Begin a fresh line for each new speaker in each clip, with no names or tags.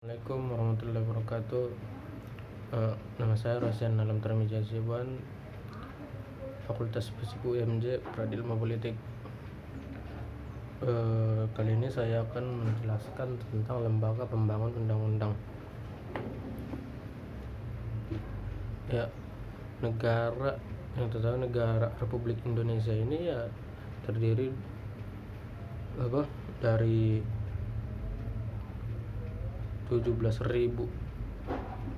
Assalamualaikum warahmatullahi wabarakatuh. Nama saya Rosyan Alam Tarmizi Hasibuan, Fakultas Fisip UMJ, Prodi Ilmu Politik. Kali ini saya akan menjelaskan tentang Lembaga Pembangun Undang-Undang. Ya, negara yang tertahu negara Republik Indonesia ini ya terdiri dari 17.000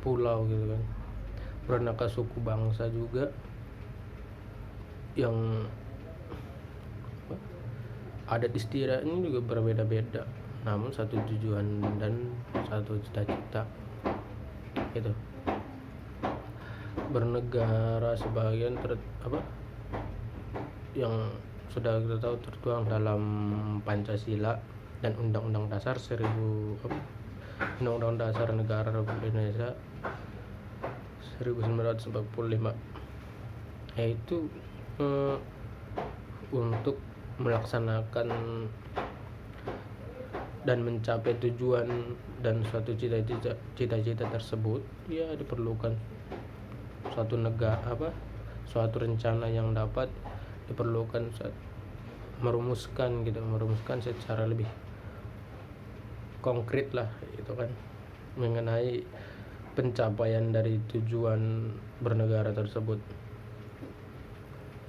pulau gitu kan, beraneka suku bangsa juga yang adat istiadatnya juga berbeda-beda, namun satu tujuan dan satu cita-cita gitu. Bernegara sebagian yang sudah kita tahu tertuang dalam Pancasila dan Undang-Undang Dasar Undang-Undang Dasar Negara Republik Indonesia 1945, yaitu untuk melaksanakan dan mencapai tujuan dan suatu cita-cita tersebut ya diperlukan suatu rencana yang dapat diperlukan merumuskan secara lebih konkret lah itu kan mengenai pencapaian dari tujuan bernegara tersebut.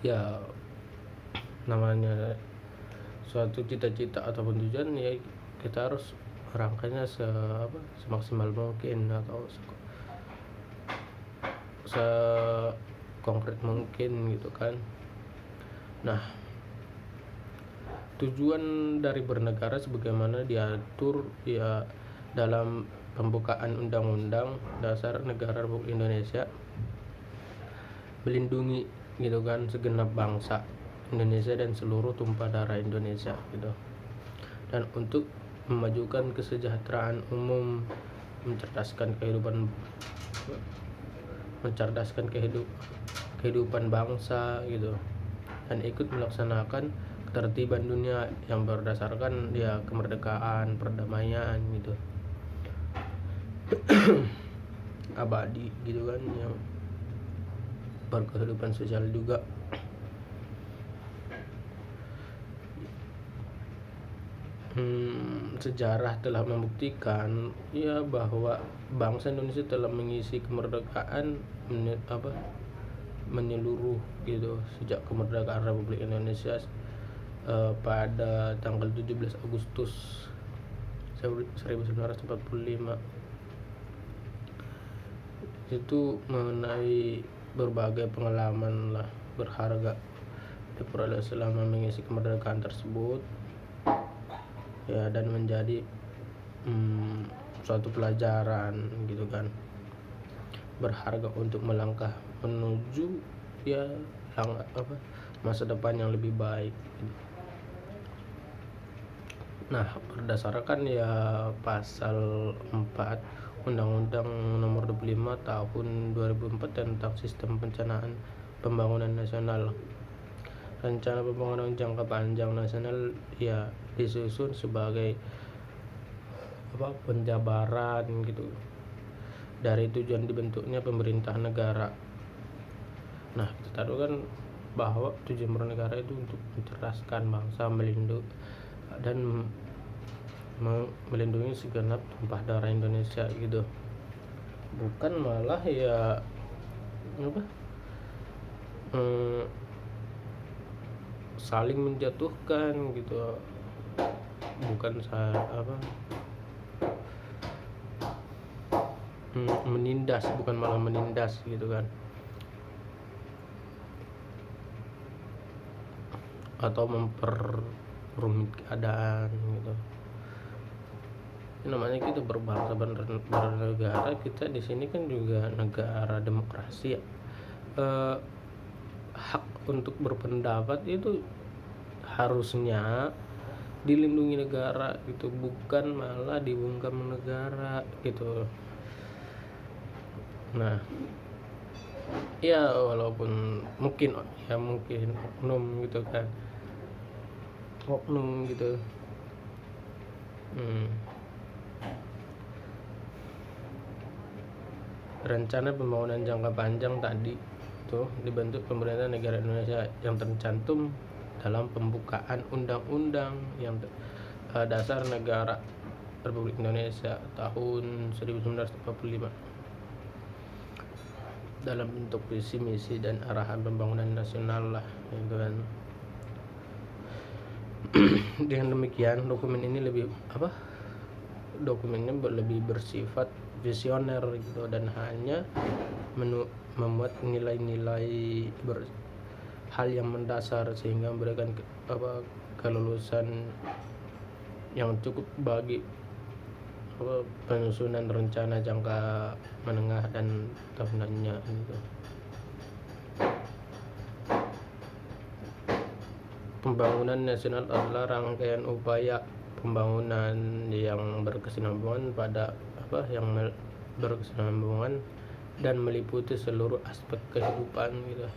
Ya namanya suatu cita-cita ataupun tujuan ya kita harus merangkainya semaksimal mungkin atau konkret mungkin gitu kan. Nah, tujuan dari bernegara sebagaimana diatur ya dalam pembukaan Undang-Undang Dasar Negara Republik Indonesia, melindungi gitu kan segenap bangsa Indonesia dan seluruh tumpah darah Indonesia gitu, dan untuk memajukan kesejahteraan umum, mencerdaskan kehidupan bangsa gitu, dan ikut melaksanakan ketertiban dunia yang berdasarkan ya kemerdekaan, perdamaian gitu abadi gitu kan, yang berkehidupan sosial juga. Sejarah telah membuktikan ya bahwa bangsa Indonesia telah mengisi kemerdekaan menyeluruh gitu sejak kemerdekaan Republik Indonesia pada tanggal 17 Agustus 1945 itu mengenai berbagai pengalaman lah berharga diperoleh selama mengisi kemerdekaan tersebut ya, dan menjadi suatu pelajaran gitu kan berharga untuk melangkah menuju ya masa depan yang lebih baik. Nah, berdasarkan ya pasal 4 Undang-Undang Nomor 25 Tahun 2004 tentang Sistem Perencanaan Pembangunan Nasional, Rencana Pembangunan Jangka Panjang Nasional ya disusun sebagai penjabaran gitu dari tujuan dibentuknya pemerintahan negara. Nah, kita tahu kan bahwa tujuan bernegara itu untuk mencerdaskan bangsa, melindungi segenap tumpah darah Indonesia gitu, bukan malah ya saling menjatuhkan gitu, bukan bukan malah menindas gitu kan, atau memperrumit keadaan gitu. Ini namanya kita berbangsa bernegara, kita di sini kan juga negara demokrasi ya. Hak untuk berpendapat itu harusnya dilindungi negara gitu, bukan malah dibungkam negara gitu. Nah ya walaupun mungkin oknum gitu kan, oknum gitu rencana pembangunan jangka panjang tadi itu dibentuk pemerintah negara Indonesia yang tercantum dalam pembukaan Undang-Undang yang Dasar Negara Republik Indonesia tahun 1945 dalam bentuk visi misi dan arahan pembangunan nasional lah gitu kan. Dengan demikian dokumennya lebih bersifat visioner gitu dan hanya memuat nilai-nilai hal yang mendasar sehingga memberikan kelulusan yang cukup bagi penyusunan rencana jangka menengah dan tahunannya gitu. Pembangunan nasional adalah rangkaian upaya pembangunan yang berkesinambungan dan meliputi seluruh aspek kehidupan gitu.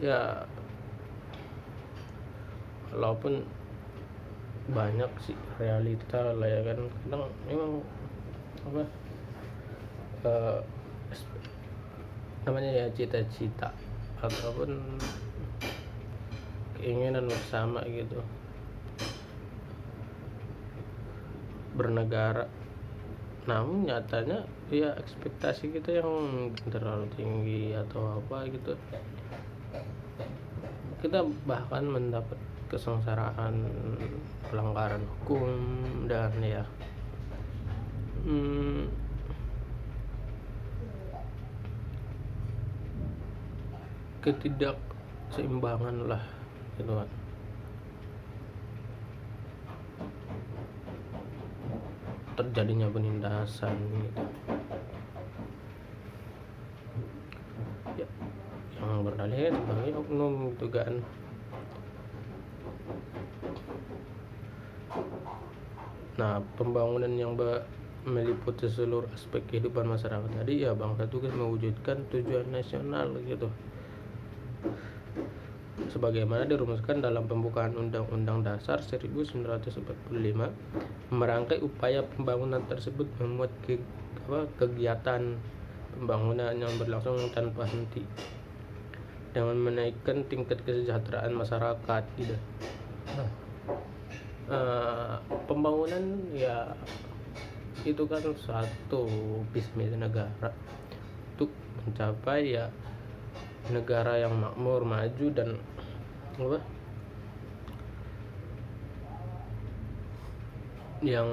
Ya, walaupun banyak sih realita lah ya kan, kadang memang namanya ya cita-cita ataupun keinginan bersama gitu bernegara, namun nyatanya ya ekspektasi kita yang terlalu tinggi atau apa gitu, kita bahkan mendapat kesengsaraan, pelanggaran hukum dan ya ketidakseimbangan lah gitu kan. Terjadinya penindasan gitu ya, yang berdalih sebagai oknum gitu kan. Nah, pembangunan yang meliputi seluruh aspek kehidupan masyarakat tadi ya bangsa tugas mewujudkan tujuan nasional gitu sebagaimana dirumuskan dalam pembukaan Undang-Undang Dasar 1945. Merangkai upaya pembangunan tersebut memuat kegiatan pembangunan yang berlangsung tanpa henti dengan menaikkan tingkat kesejahteraan masyarakat gitu. Pembangunan ya itu kan satu visi misi negara untuk mencapai ya negara yang makmur, maju dan yang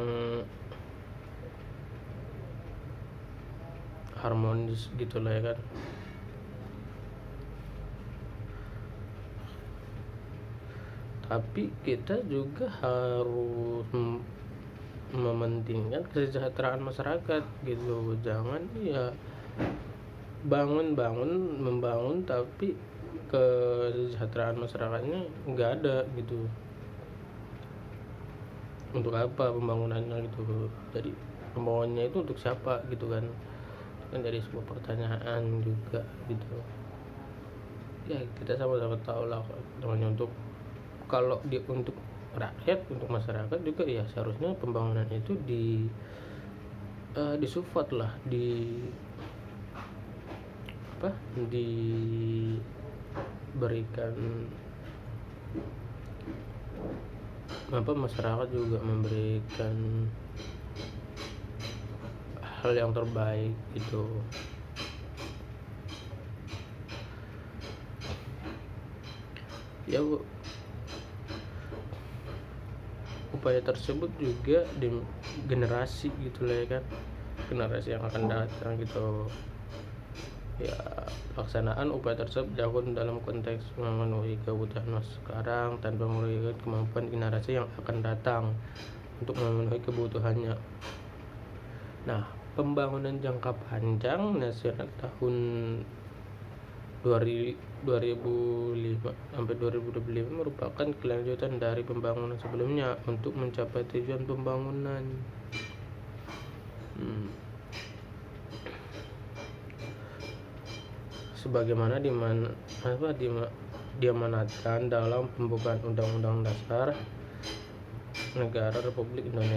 harmonis gitu lah ya kan. Tapi kita juga harus mementingkan kesejahteraan masyarakat gitu. Jangan ya membangun tapi kesejahteraan masyarakatnya nggak ada gitu. Untuk apa pembangunannya gitu? Jadi pembangunannya itu untuk siapa gitu kan jadi sebuah pertanyaan juga gitu ya. Kita sama-sama tahu lah namanya untuk untuk rakyat, untuk masyarakat juga ya seharusnya pembangunan itu disupport lah, diberikan masyarakat juga memberikan hal yang terbaik gitu. Ya upaya tersebut juga di generasi gitu lah ya kan, generasi yang akan datang gitu ya. Pelaksanaan upaya tersebut dilakukan dalam konteks memenuhi kebutuhan masa sekarang tanpa merugikan kemampuan generasi yang akan datang untuk memenuhi kebutuhannya. Nah, pembangunan jangka panjang nasional tahun 2005 sampai 2025 merupakan kelanjutan dari pembangunan sebelumnya untuk mencapai tujuan pembangunan. Sebagaimana diamanatkan dalam pembukaan Undang-Undang Dasar Negara Republik Indonesia